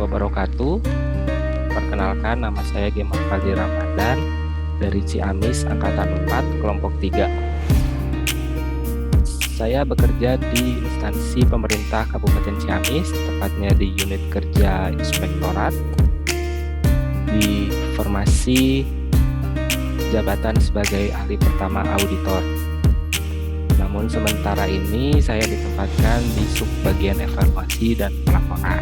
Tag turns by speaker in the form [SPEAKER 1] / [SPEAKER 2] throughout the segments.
[SPEAKER 1] wabarakatuh. Perkenalkan, nama saya Gemma Fadli Ramadan dari Ciamis Angkatan 4 kelompok 3. Saya bekerja di instansi pemerintah Kabupaten Ciamis, tepatnya di unit kerja Inspektorat, di formasi jabatan sebagai ahli pertama auditor. Namun sementara ini saya ditempatkan di subbagian evaluasi dan pelaporan.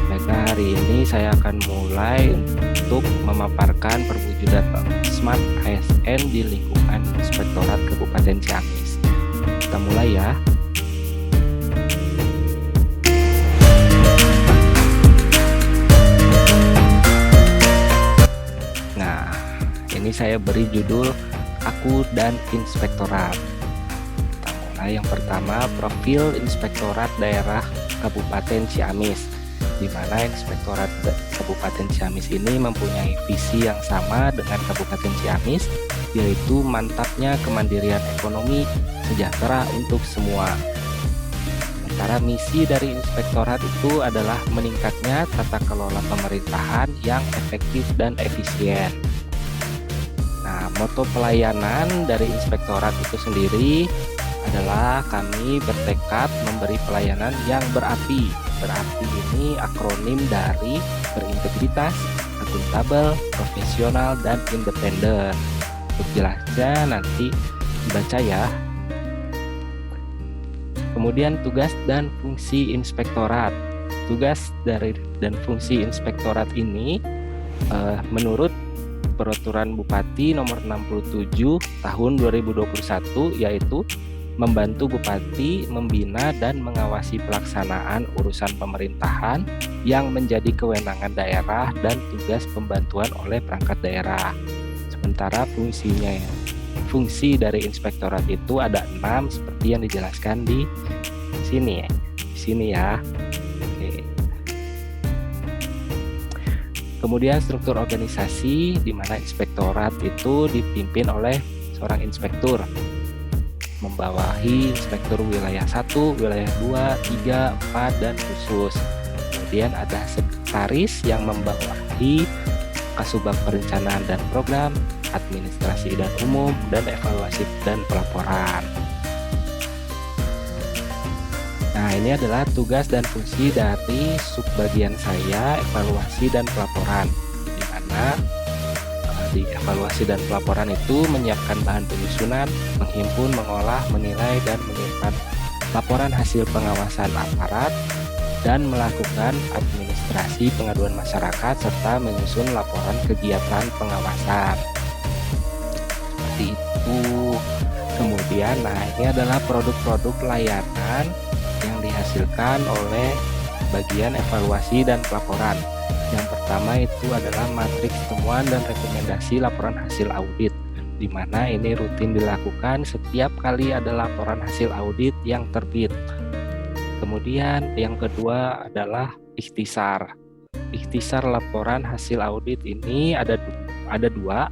[SPEAKER 1] Maka hari ini saya akan mulai untuk memaparkan perwujudan Smart ASN di lingkungan Inspektorat Kabupaten Ciamis. Kita mulai ya. Nah, ini saya beri judul Aku dan Inspektorat. Kita mulai yang pertama, profil Inspektorat Daerah Kabupaten Ciamis, di mana Inspektorat Kabupaten Ciamis ini mempunyai visi yang sama dengan Kabupaten Ciamis, yaitu mantapnya kemandirian ekonomi sejahtera untuk semua. Sementara misi dari Inspektorat itu adalah meningkatnya tata kelola pemerintahan yang efektif dan efisien. Nah, moto pelayanan dari Inspektorat itu sendiri adalah kami bertekad memberi pelayanan yang berapi. Berapi ini akronim dari berintegritas, akuntabel, profesional, dan independen. Untuk jelasnya nanti dibaca ya. Kemudian tugas dan fungsi Inspektorat. Tugas dan fungsi Inspektorat ini menurut Peraturan Bupati nomor 67 tahun 2021, yaitu membantu Bupati membina dan mengawasi pelaksanaan urusan pemerintahan yang menjadi kewenangan daerah dan tugas pembantuan oleh perangkat daerah. Sementara fungsi dari Inspektorat itu ada 6 seperti yang dijelaskan di sini ya. Di sini ya. Oke. Kemudian struktur organisasi, di mana Inspektorat itu dipimpin oleh seorang inspektur, membawahi inspektur wilayah 1, wilayah 2, 3, 4, dan khusus. Kemudian ada sekretaris yang membawahi Kasubag Perencanaan dan Program, Administrasi dan Umum, dan Evaluasi dan Pelaporan. Nah, ini adalah tugas dan fungsi dari subbagian saya, evaluasi dan pelaporan, di mana di evaluasi dan pelaporan itu menyiapkan bahan penyusunan, menghimpun, mengolah, menilai, dan menyimpan laporan hasil pengawasan aparat, dan melakukan administrasi pengaduan masyarakat, serta menyusun laporan kegiatan pengawasan. Seperti itu. Kemudian, ini adalah produk-produk layanan yang dihasilkan oleh bagian evaluasi dan pelaporan. Yang pertama itu adalah matriks temuan dan rekomendasi laporan hasil audit, di mana ini rutin dilakukan setiap kali ada laporan hasil audit yang terbit. Kemudian yang kedua adalah ikhtisar. Ikhtisar laporan hasil audit ini ada dua,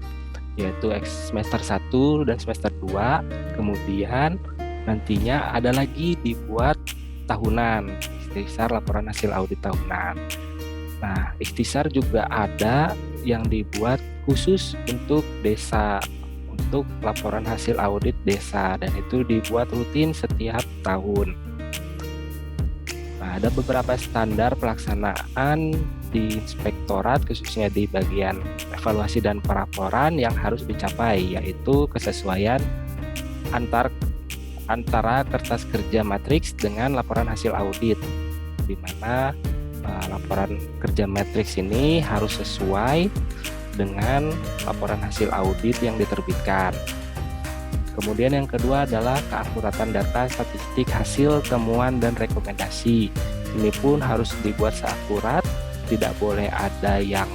[SPEAKER 1] yaitu semester 1 dan semester 2. Kemudian nantinya ada lagi dibuat tahunan, ikhtisar laporan hasil audit tahunan. Nah, ikhtisar juga ada yang dibuat khusus untuk desa, untuk laporan hasil audit desa, dan itu dibuat rutin setiap tahun. Nah, ada beberapa standar pelaksanaan di Inspektorat, khususnya di bagian evaluasi dan pelaporan yang harus dicapai, yaitu kesesuaian antara kertas kerja matriks dengan laporan hasil audit, di mana laporan kerja matriks ini harus sesuai dengan laporan hasil audit yang diterbitkan. Kemudian yang kedua adalah keakuratan data statistik hasil temuan dan rekomendasi. Ini pun harus dibuat seakurat, tidak boleh ada yang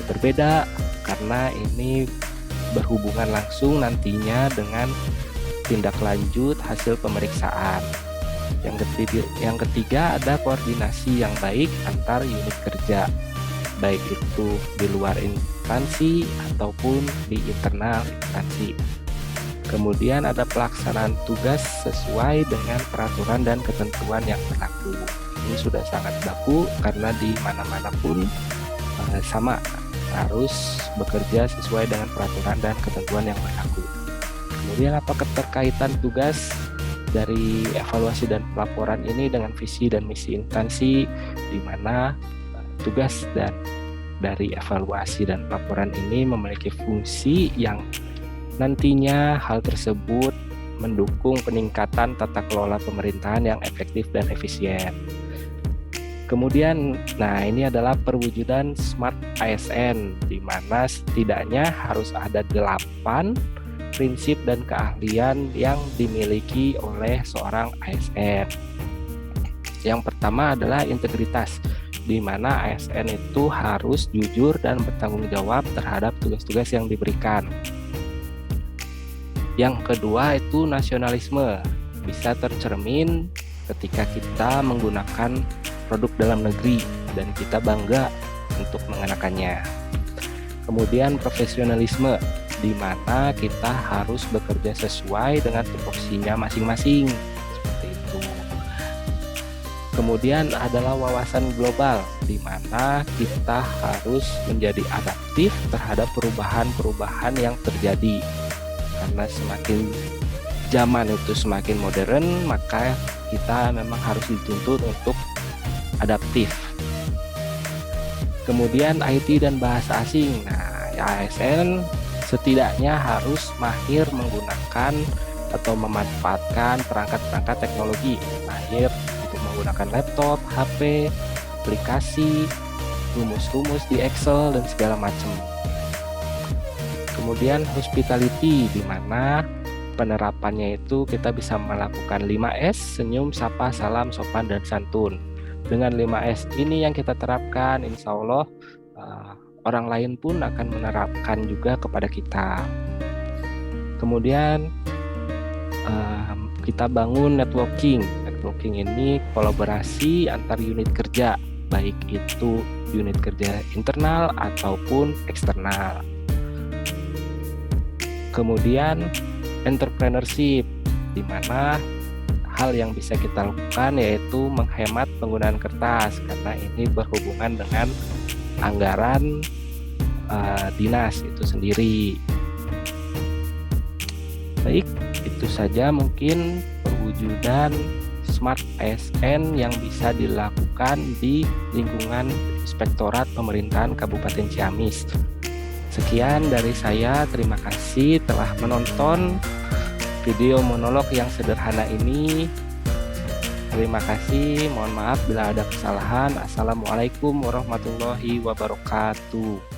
[SPEAKER 1] berbeda, karena ini berhubungan langsung nantinya dengan tindak lanjut hasil pemeriksaan. Yang ketiga ada koordinasi yang baik antar unit kerja, baik itu di luar instansi ataupun di internal instansi. Kemudian ada pelaksanaan tugas sesuai dengan peraturan dan ketentuan yang berlaku. Ini sudah sangat baku karena di mana-mana pun sama, harus bekerja sesuai dengan peraturan dan ketentuan yang berlaku. Kemudian apa keterkaitan tugas dari evaluasi dan pelaporan ini dengan visi dan misi instansi, di mana tugas dan dari evaluasi dan pelaporan ini memiliki fungsi yang nantinya hal tersebut mendukung peningkatan tata kelola pemerintahan yang efektif dan efisien. Kemudian, ini adalah perwujudan Smart ASN, di mana setidaknya harus ada 8 prinsip dan keahlian yang dimiliki oleh seorang ASN. Yang pertama adalah integritas, di mana ASN itu harus jujur dan bertanggung jawab terhadap tugas-tugas yang diberikan. Yang kedua itu nasionalisme, bisa tercermin ketika kita menggunakan produk dalam negeri dan kita bangga untuk mengenakannya. Kemudian profesionalisme, di mana kita harus bekerja sesuai dengan tupoksinya masing-masing, seperti itu. Kemudian adalah wawasan global, di mana kita harus menjadi adaptif terhadap perubahan-perubahan yang terjadi. Karena semakin zaman itu semakin modern, maka kita memang harus dituntut untuk adaptif. Kemudian IT dan bahasa asing. ASN setidaknya harus mahir menggunakan atau memanfaatkan perangkat-perangkat teknologi, mahir untuk menggunakan laptop, HP, aplikasi, rumus-rumus di Excel dan segala macam. Kemudian hospitality, di mana penerapannya itu kita bisa melakukan 5S, senyum, sapa, salam, sopan, dan santun. Dengan 5S ini yang kita terapkan, insya Allah orang lain pun akan menerapkan juga kepada kita. Kemudian kita bangun networking. Networking ini kolaborasi antar unit kerja, baik itu unit kerja internal ataupun eksternal. Kemudian entrepreneurship, di mana hal yang bisa kita lakukan yaitu menghemat penggunaan kertas, karena ini berhubungan dengan anggaran dinas itu sendiri. Baik, itu saja mungkin perwujudan Smart ASN yang bisa dilakukan di lingkungan Inspektorat Pemerintahan Kabupaten Ciamis. Sekian dari saya, terima kasih telah menonton video monolog yang sederhana ini. Terima kasih, mohon maaf bila ada kesalahan. Assalamualaikum warahmatullahi wabarakatuh.